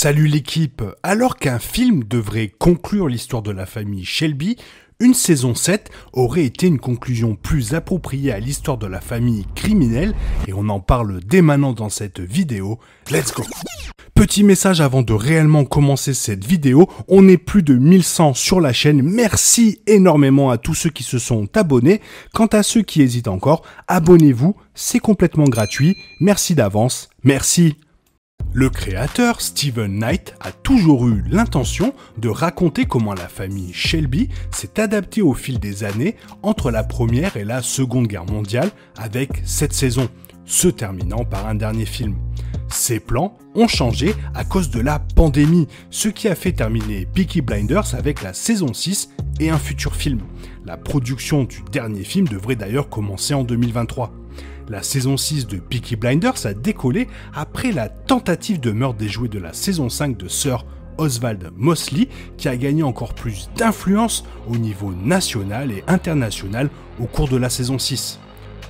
Salut l'équipe. Alors qu'un film devrait conclure l'histoire de la famille Shelby, une saison 7 aurait été une conclusion plus appropriée à l'histoire de la famille criminelle et on en parle dès maintenant dans cette vidéo. Let's go! Petit message avant de réellement commencer cette vidéo, on est plus de 1100 sur la chaîne, merci énormément à tous ceux qui se sont abonnés. Quant à ceux qui hésitent encore, abonnez-vous, c'est complètement gratuit, merci d'avance, merci. Le créateur, Steven Knight, a toujours eu l'intention de raconter comment la famille Shelby s'est adaptée au fil des années entre la Première et la Seconde Guerre mondiale avec cette saison, se terminant par un dernier film. Ces plans ont changé à cause de la pandémie, ce qui a fait terminer Peaky Blinders avec la saison 6 et un futur film. La production du dernier film devrait d'ailleurs commencer en 2023. La saison 6 de Peaky Blinders a décollé après la tentative de meurtre déjouée de la saison 5 de Sir Oswald Mosley, qui a gagné encore plus d'influence au niveau national et international au cours de la saison 6.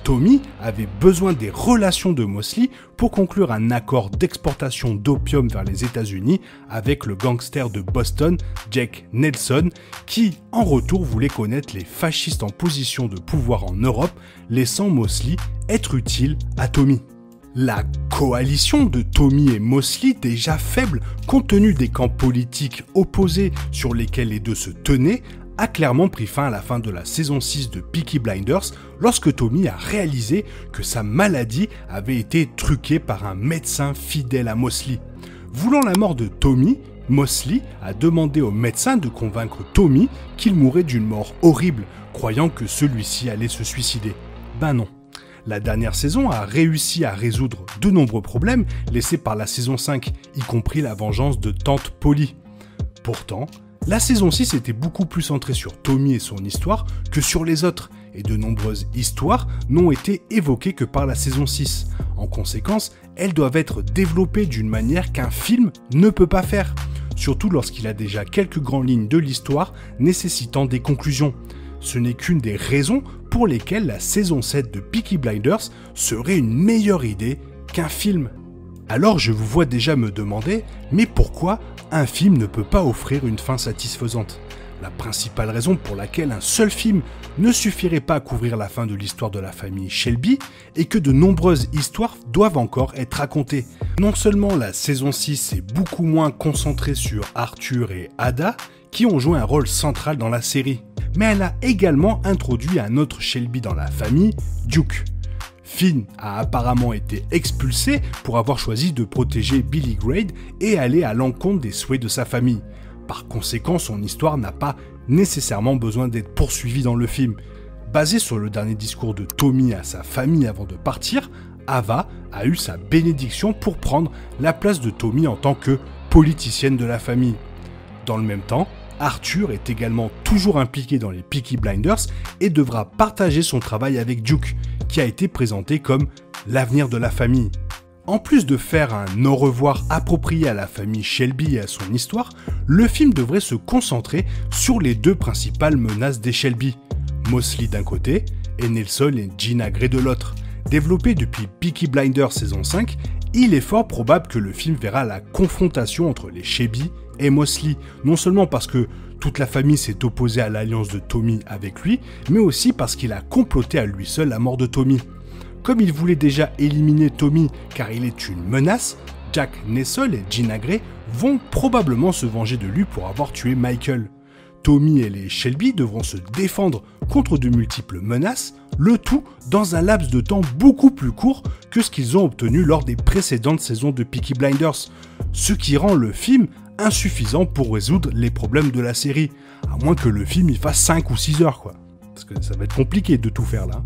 Tommy avait besoin des relations de Mosley pour conclure un accord d'exportation d'opium vers les États-Unis avec le gangster de Boston, Jack Nelson, qui, en retour, voulait connaître les fascistes en position de pouvoir en Europe, laissant Mosley être utile à Tommy. La coalition de Tommy et Mosley, déjà faible compte tenu des camps politiques opposés sur lesquels les deux se tenaient, a clairement pris fin à la fin de la saison 6 de Peaky Blinders lorsque Tommy a réalisé que sa maladie avait été truquée par un médecin fidèle à Mosley. Voulant la mort de Tommy, Mosley a demandé au médecin de convaincre Tommy qu'il mourrait d'une mort horrible, croyant que celui-ci allait se suicider. Ben non. La dernière saison a réussi à résoudre de nombreux problèmes laissés par la saison 5, y compris la vengeance de Tante Polly. Pourtant, la saison 6 était beaucoup plus centrée sur Tommy et son histoire que sur les autres, et de nombreuses histoires n'ont été évoquées que par la saison 6. En conséquence, elles doivent être développées d'une manière qu'un film ne peut pas faire, surtout lorsqu'il a déjà quelques grandes lignes de l'histoire nécessitant des conclusions. Ce n'est qu'une des raisons pour lesquelles la saison 7 de Peaky Blinders serait une meilleure idée qu'un film. Alors je vous vois déjà me demander, mais pourquoi un film ne peut pas offrir une fin satisfaisante? La principale raison pour laquelle un seul film ne suffirait pas à couvrir la fin de l'histoire de la famille Shelby est que de nombreuses histoires doivent encore être racontées. Non seulement la saison 6 est beaucoup moins concentrée sur Arthur et Ada, qui ont joué un rôle central dans la série, mais elle a également introduit un autre Shelby dans la famille, Duke. Finn a apparemment été expulsé pour avoir choisi de protéger Billy Grade et aller à l'encontre des souhaits de sa famille. Par conséquent, son histoire n'a pas nécessairement besoin d'être poursuivie dans le film. Basé sur le dernier discours de Tommy à sa famille avant de partir, Ava a eu sa bénédiction pour prendre la place de Tommy en tant que politicienne de la famille. Dans le même temps, Arthur est également toujours impliqué dans les Peaky Blinders et devra partager son travail avec Duke, qui a été présenté comme l'avenir de la famille. En plus de faire un au revoir approprié à la famille Shelby et à son histoire, le film devrait se concentrer sur les deux principales menaces des Shelby, Mosley d'un côté et Nelson et Gina Gray de l'autre. Développé depuis Peaky Blinders saison 5, il est fort probable que le film verra la confrontation entre les Shelby et Mosley, non seulement parce que toute la famille s'est opposée à l'alliance de Tommy avec lui, mais aussi parce qu'il a comploté à lui seul la mort de Tommy. Comme il voulait déjà éliminer Tommy car il est une menace, Jack Nelson et Gina Gray vont probablement se venger de lui pour avoir tué Michael. Tommy et les Shelby devront se défendre contre de multiples menaces, le tout dans un laps de temps beaucoup plus court que ce qu'ils ont obtenu lors des précédentes saisons de Peaky Blinders, ce qui rend le film insuffisant pour résoudre les problèmes de la série, à moins que le film il fasse 5 ou 6 heures quoi, parce que ça va être compliqué de tout faire là.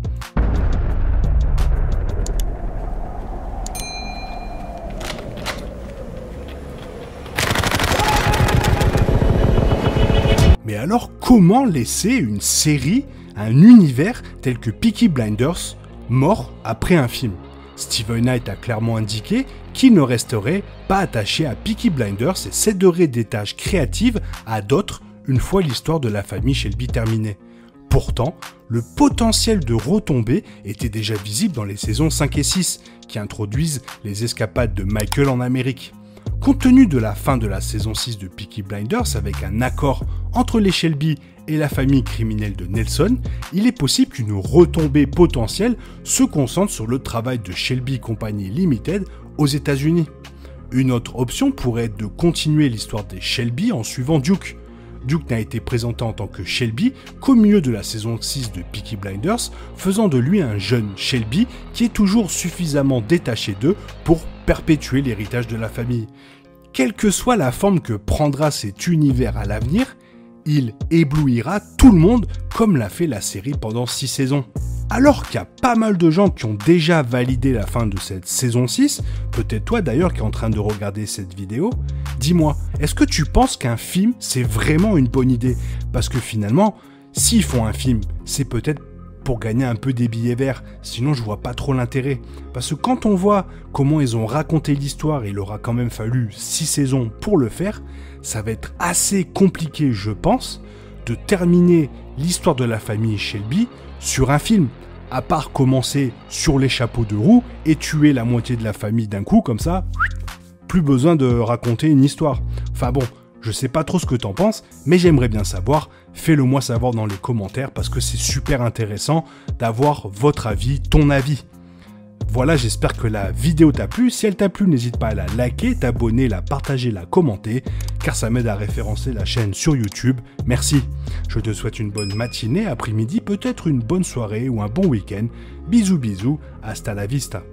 Mais alors comment laisser une série, un univers tel que Peaky Blinders mort après un film? Steven Knight a clairement indiqué qu'il ne resterait pas attaché à Peaky Blinders et céderait des tâches créatives à d'autres une fois l'histoire de la famille Shelby terminée. Pourtant, le potentiel de retombées était déjà visible dans les saisons 5 et 6, qui introduisent les escapades de Michael en Amérique. Compte tenu de la fin de la saison 6 de Peaky Blinders avec un accord entre les Shelby et la famille criminelle de Nelson, il est possible qu'une retombée potentielle se concentre sur le travail de Shelby Company Limited aux États-Unis. Une autre option pourrait être de continuer l'histoire des Shelby en suivant Duke. Duke n'a été présenté en tant que Shelby qu'au milieu de la saison 6 de Peaky Blinders, faisant de lui un jeune Shelby qui est toujours suffisamment détaché d'eux pour perpétuer l'héritage de la famille. Quelle que soit la forme que prendra cet univers à l'avenir, il éblouira tout le monde comme l'a fait la série pendant 6 saisons. Alors qu'il y a pas mal de gens qui ont déjà validé la fin de cette saison 6, peut-être toi d'ailleurs qui es en train de regarder cette vidéo, dis-moi, est-ce que tu penses qu'un film c'est vraiment une bonne idée? Parce que finalement, s'ils font un film, c'est peut-être pour gagner un peu des billets verts, sinon je vois pas trop l'intérêt. Parce que quand on voit comment ils ont raconté l'histoire, il aura quand même fallu 6 saisons pour le faire, ça va être assez compliqué je pense, de terminer l'histoire de la famille Shelby sur un film, à part commencer sur les chapeaux de roue et tuer la moitié de la famille d'un coup, comme ça, plus besoin de raconter une histoire. Enfin bon, je sais pas trop ce que t'en penses, mais j'aimerais bien savoir, fais-le moi savoir dans les commentaires parce que c'est super intéressant d'avoir votre avis, ton avis. Voilà, j'espère que la vidéo t'a plu. Si elle t'a plu, n'hésite pas à la liker, t'abonner, la partager, la commenter, car ça m'aide à référencer la chaîne sur YouTube. Merci. Je te souhaite une bonne matinée, après-midi, peut-être une bonne soirée ou un bon week-end. Bisous bisous, hasta la vista.